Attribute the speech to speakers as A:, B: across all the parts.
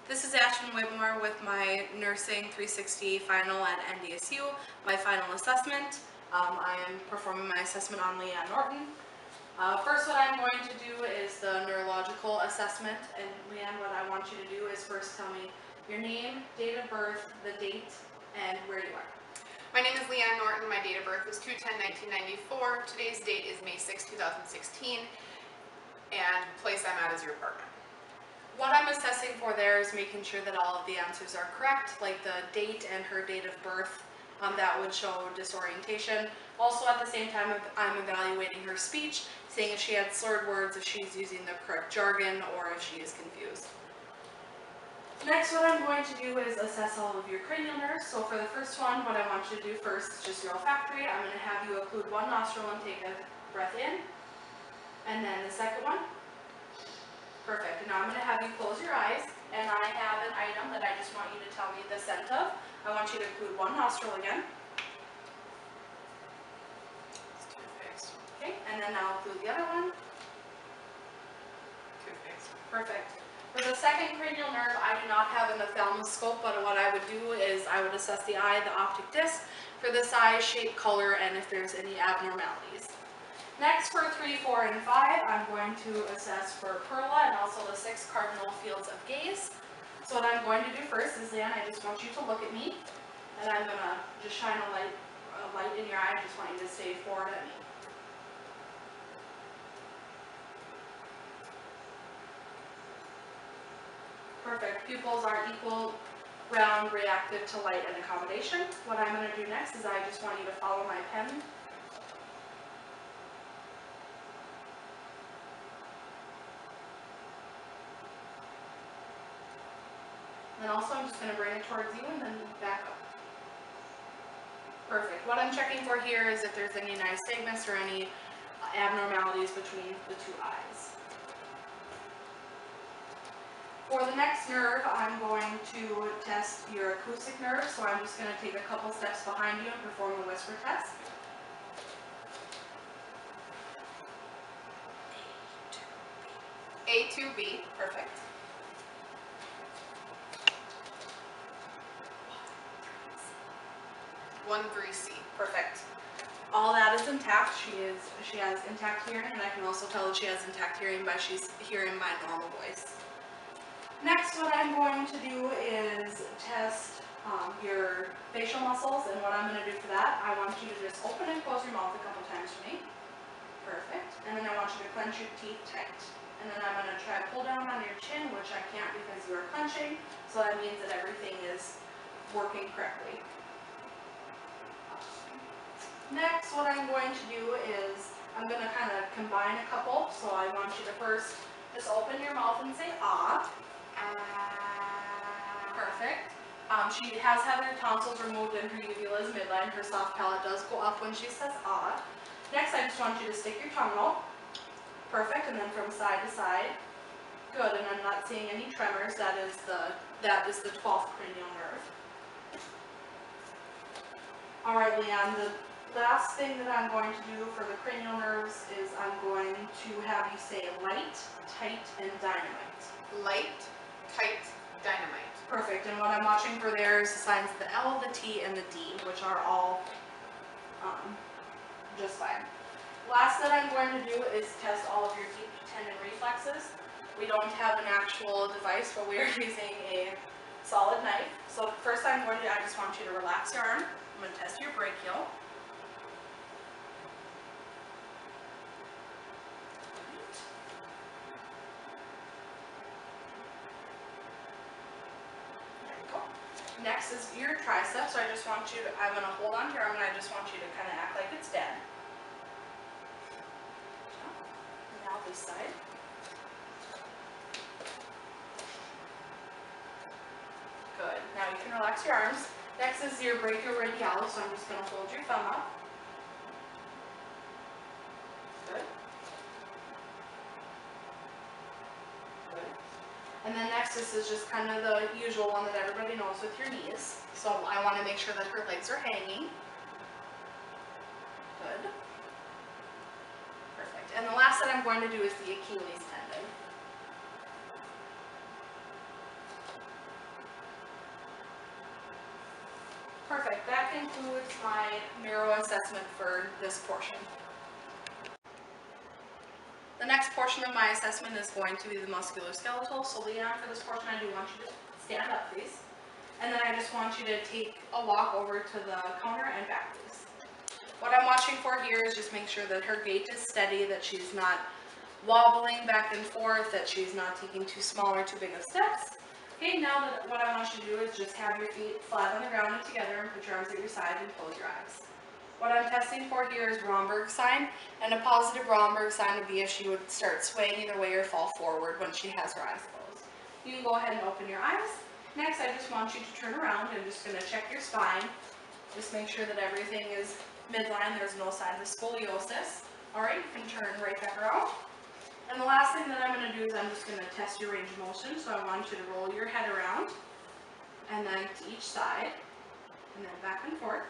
A: This is Ashton with my Nursing 360 final at NDSU, my final assessment. I am performing my assessment on Leanne Norton. First, what I'm going to do is the neurological assessment. And Leanne, what I want you to do is first tell me your name, date of birth, the date, and where you are.
B: My name is Leanne Norton. My date of birth was 2/10/1994. Today's date is May 6, 2016. And place I'm at is your apartment.
A: What I'm assessing for there is making sure that all of the answers are correct, like the date and her date of birth. That would show disorientation. Also, at the same time, I'm evaluating her speech, seeing if she had slurred words, if she's using the correct jargon, or if she is confused. Next, what I'm going to do is assess all of your cranial nerves. So for the first one, what I want you to do first is just your olfactory. I'm going to have you occlude one nostril and take a breath in. And then the second one. Perfect. And now I'm going to have you close your eyes, and I have an item that I just want you to tell me the scent of. I want you to include one nostril again.
B: It's toothpaste.
A: Okay, and then now include the other one.
B: Toothpaste.
A: Perfect. For the second cranial nerve, I do not have an ophthalmoscope, but what I would do is I would assess the eye, the optic disc, for the size, shape, color, and if there's any abnormalities. Next, for 3, 4, and 5, I'm going to assess for Perla and also the 6 cardinal fields of gaze. So what I'm going to do first is, Leanne, I just want you to look at me, and I'm going to just shine a light in your eye. I just want you to stay forward at me. Perfect. Pupils are equal, round, reactive to light and accommodation. What I'm going to do next is I just want you to follow my pen. And also I'm just going to bring it towards you and then back up. Perfect. What I'm checking for here is if there's any nystagmus or any abnormalities between the two eyes. For the next nerve, I'm going to test your acoustic nerve, so I'm just going to take a couple steps behind you and perform a whisper test.
B: A2B.
A: Perfect.
B: 1-3C.
A: Perfect. All that is intact. She has intact hearing, and I can also tell that she has intact hearing by she's hearing my normal voice. Next, what I'm going to do is test your facial muscles, and what I'm going to do for that, I want you to just open and close your mouth a couple times for me. Perfect. And then I want you to clench your teeth tight. And then I'm going to try to pull down on your chin, which I can't because you are clenching, so that means that everything is working correctly. Next, what I'm going to do is I'm going to kind of combine a couple. So I want you to first just open your mouth and say ah. Perfect. She has had her tonsils removed and her uvula is midline. Her soft palate does go up when she says ah. Next, I just want you to stick your tongue out. Perfect. And then from side to side. Good. And I'm not seeing any tremors. That is the 12th cranial nerve. All right, Leanne. The last thing that I'm going to do for the cranial nerves is I'm going to have you say light, tight, and dynamite.
B: Light, tight, dynamite.
A: Perfect. And what I'm watching for there is the signs of the L, the T, and the D, which are all just fine. Last that I'm going to do is test all of your deep tendon reflexes. We don't have an actual device, but we are using a solid knife. So first I just want you to relax your arm. I'm going to test your brachial. Next is your triceps, so I'm going to hold on to your arm and I just want you to kind of act like it's dead. Now this side. Good. Now you can relax your arms. Next is your brachioradialis, so I'm just going to hold your thumb up. Good. Good. And then next, this is just kind of the usual one that everybody knows with your knees. So I want to make sure that her legs are hanging. Good. Perfect. And the last that I'm going to do is the Achilles tendon. concludes my marrow assessment for this portion. The next portion of my assessment is going to be the musculoskeletal. So Leon, for this portion, I do want you to stand up, please. And then I just want you to take a walk over to the counter and back, please. What I'm watching for here is just make sure that her gait is steady, that she's not wobbling back and forth, that she's not taking too small or too big of steps. Okay, now that what I want you to do is just have your feet flat on the ground and together and put your arms at your side and close your eyes. What I'm testing for here is Romberg sign, and a positive Romberg sign would be if she would start swaying either way or fall forward when she has her eyes closed. You can go ahead and open your eyes. Next, I just want you to turn around. I'm just going to check your spine. Just make sure that everything is midline. There's no signs of scoliosis. Alright, you can turn right back around. And the last thing that I'm going to do is I'm just going to test your range of motion. So I want you to roll your head around, and then to each side, and then back and forth.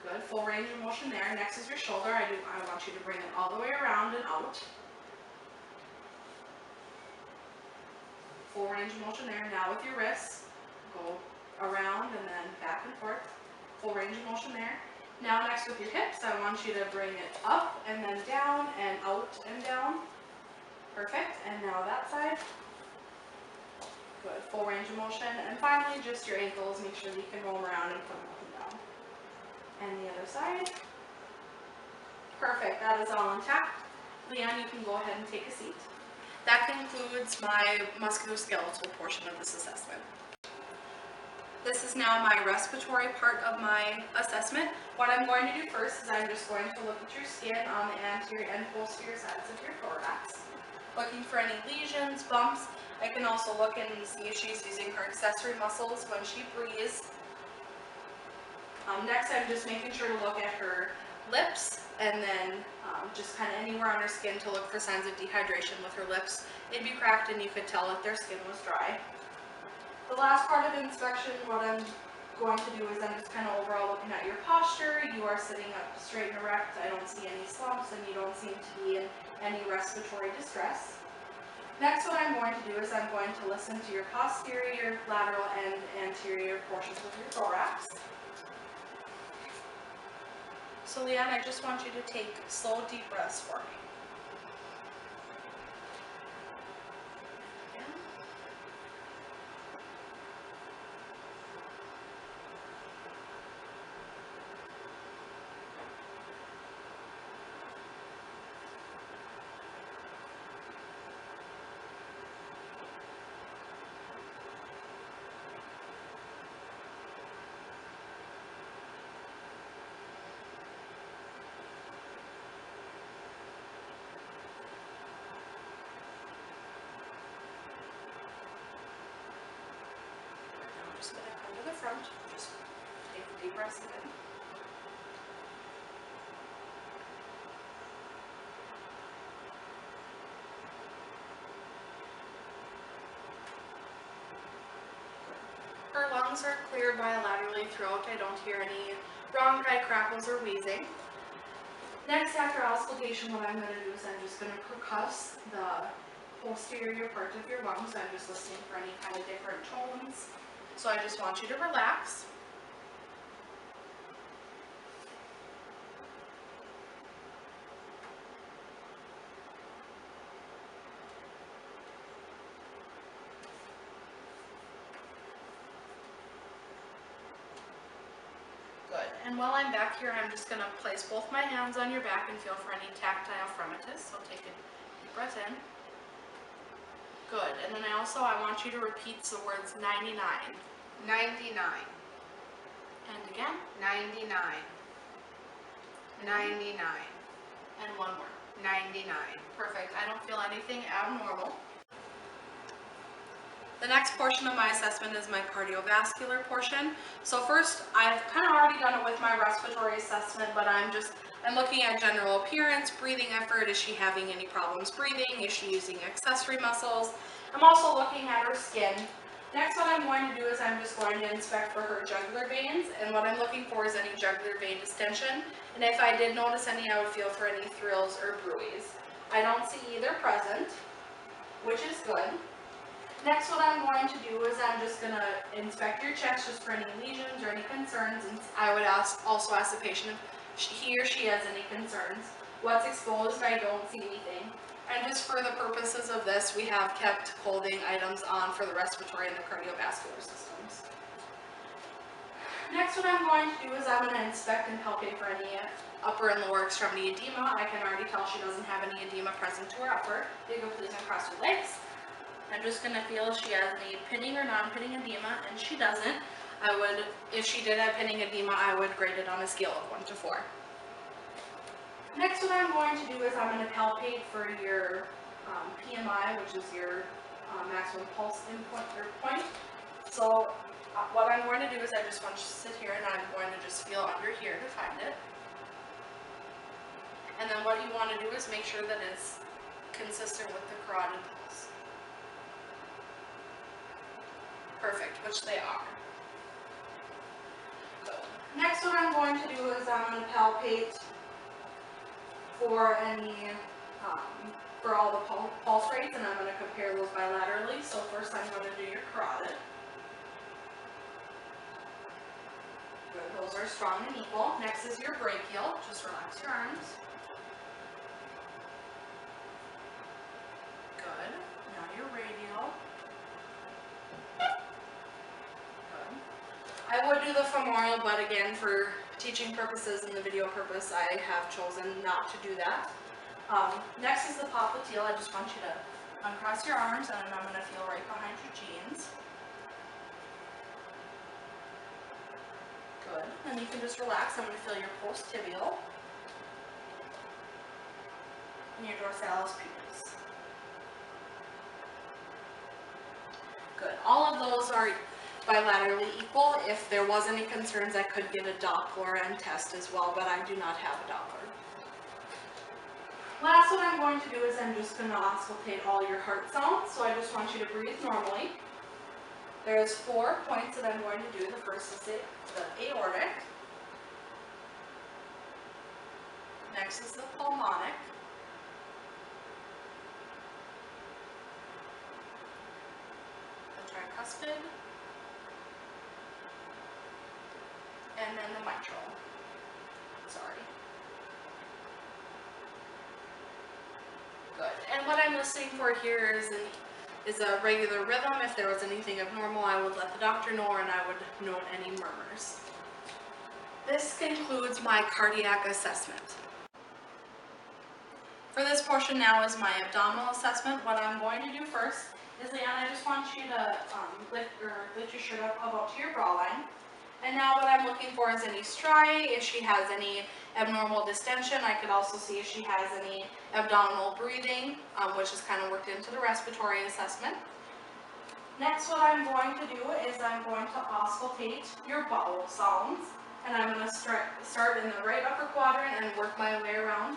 A: Good, full range of motion there. Next is your shoulder. I want you to bring it all the way around and out. Full range of motion there. Now with your wrists, go around and then back and forth. Full range of motion there. Now next with your hips, I want you to bring it up and then down and out and down. Perfect. And now that side. Good, full range of motion. And finally, just your ankles. Make sure that you can roll them around and put them up and down. And the other side. Perfect, that is all intact. Leanne, you can go ahead and take a seat. That concludes my musculoskeletal portion of this assessment. This is now my respiratory part of my assessment. What I'm going to do first is I'm just going to look at your skin on the anterior and posterior sides of your thorax. Looking for any lesions, bumps. I can also look and see if she's using her accessory muscles when she breathes. Next, I'm just making sure to look at her lips and then just kind of anywhere on her skin to look for signs of dehydration with her lips. It'd be cracked and you could tell if their skin was dry. The last part of the inspection, what I'm going to do is I'm just kind of overall looking at your posture. You are sitting up straight and erect. I don't see any slumps and you don't seem to be in any respiratory distress. Next, what I'm going to do is I'm going to listen to your posterior, lateral, and anterior portions of your thorax. So Leanne, I just want you to take slow, deep breaths for me. Again. Just going to come to the front, just take a deep breath again. Her lungs are cleared bilaterally throughout. I don't hear any bronchi, crackles, or wheezing. Next, after auscultation, what I'm going to do is I'm just going to percuss the posterior part of your lungs. I'm just listening for any kind of different tones. So I just want you to relax. Good. And while I'm back here, I'm just going to place both my hands on your back and feel for any tactile fremitus. So take a deep breath in. Good. And then I want you to repeat the words 99.
B: 99.
A: And again.
B: 99. 99.
A: And one more.
B: 99.
A: Perfect. I don't feel anything abnormal. The next portion of my assessment is my cardiovascular portion. So first, I've kind of already done it with my respiratory assessment, but I'm looking at general appearance, breathing effort. Is she having any problems breathing? Is she using accessory muscles? I'm also looking at her skin. Next, what I'm going to do is I'm just going to inspect for her jugular veins, and what I'm looking for is any jugular vein distension. And if I did notice any, I would feel for any thrills or bruits. I don't see either present, which is good. Next, what I'm going to do is I'm just just going to inspect your chest just for any lesions or any concerns, and I would also ask the patient if he or she has any concerns. What's exposed? I don't see anything. And just for the purposes of this, we have kept clothing items on for the respiratory and the cardiovascular systems. Next, what I'm going to do is I'm going to inspect and palpate for any upper and lower extremity edema. I can already tell she doesn't have any edema present to her upper. You go please uncross your legs. I'm just going to feel if she has any pinning or non-pinning edema, and she doesn't. I would, if she did have pinning edema, I would grade it on a scale of 1 to 4. Next, what I'm going to do is I'm going to palpate for your PMI, which is your maximum pulse point. So what I'm going to do is I just want you to sit here and I'm going to just feel under here to find it. And then what you want to do is make sure that it's consistent with the carotid pulse. Perfect, which they are. So, next what I'm going to do is I'm going to palpate for any, for all the pulse rates, and I'm going to compare those bilaterally. So first I'm going to do your carotid. Good, those are strong and equal. Next is your brachial. Just relax your arms. Good. Now your radial. Good. I would do the femoral, but again, for teaching purposes and the video purpose, I have chosen not to do that. Next is the popliteal. I just want you to uncross your arms, and I'm going to feel right behind your jeans. Good. And you can just relax. I'm going to feel your post-tibial and your dorsalis pubis. Good. All of those are bilaterally equal. If there was any concerns, I could get a Doppler and test as well, but I do not have a Doppler. Last, what I'm going to do is I'm just going to auscultate all your heart sounds. So I just want you to breathe normally. There's 4 points that I'm going to do. The first is the aortic. Next is the pulmonic. The tricuspid. And then the mitral. Sorry. Good. And what I'm listening for here is a regular rhythm. If there was anything abnormal, I would let the doctor know, and I would note any murmurs. This concludes my cardiac assessment. For this portion now is my abdominal assessment. What I'm going to do first is, Leanne, I just want you to lift your shirt up about to your bra line. And now what I'm looking for is any striae, if she has any abnormal distension. I could also see if she has any abdominal breathing, which is kind of worked into the respiratory assessment. Next, what I'm going to do is I'm going to auscultate your bowel sounds. And I'm going to start in the right upper quadrant and work my way around.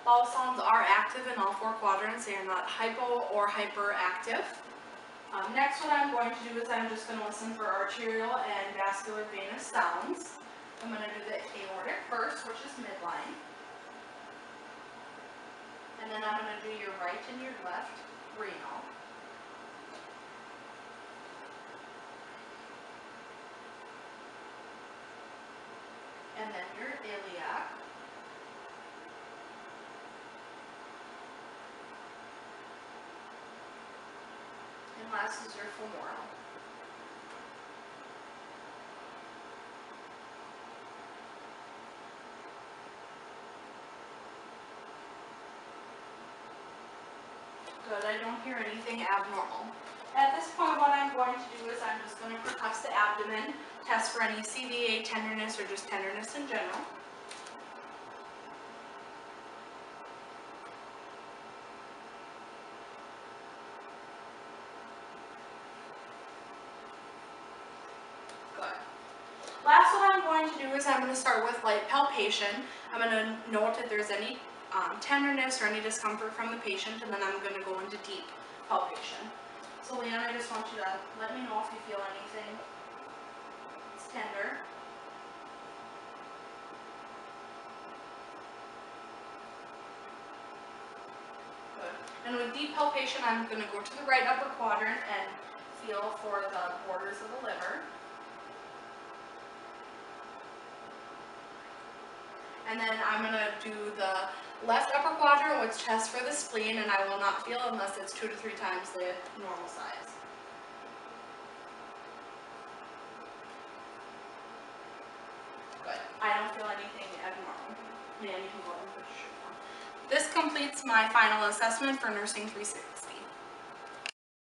A: Bowel sounds are active in all 4 quadrants. They are not hypo or hyperactive. Next, what I'm going to do is I'm just going to listen for arterial and vascular venous sounds. I'm going to do the aortic first, which is midline. And then I'm going to do your right and your left renal. And then your iliac. And last is your femoral. Good, I don't hear anything abnormal. At this point, what I'm going to do is I'm just going to percuss the abdomen, test for any CVA tenderness or just tenderness in general. Last, what I'm going to do is I'm going to start with light palpation. I'm going to note if there's any tenderness or any discomfort from the patient, and then I'm going to go into deep palpation. So Leanne, I just want you to let me know if you feel anything. It's tender. Good. And with deep palpation, I'm going to go to the right upper quadrant and feel for the borders of the liver. And then I'm going to do the left upper quadrant, which tests for the spleen, and I will not feel unless it's 2 to 3 times the normal size. Good. I don't feel anything abnormal. Man, you can go ahead and put your shirt on. This completes my final assessment for Nursing 360.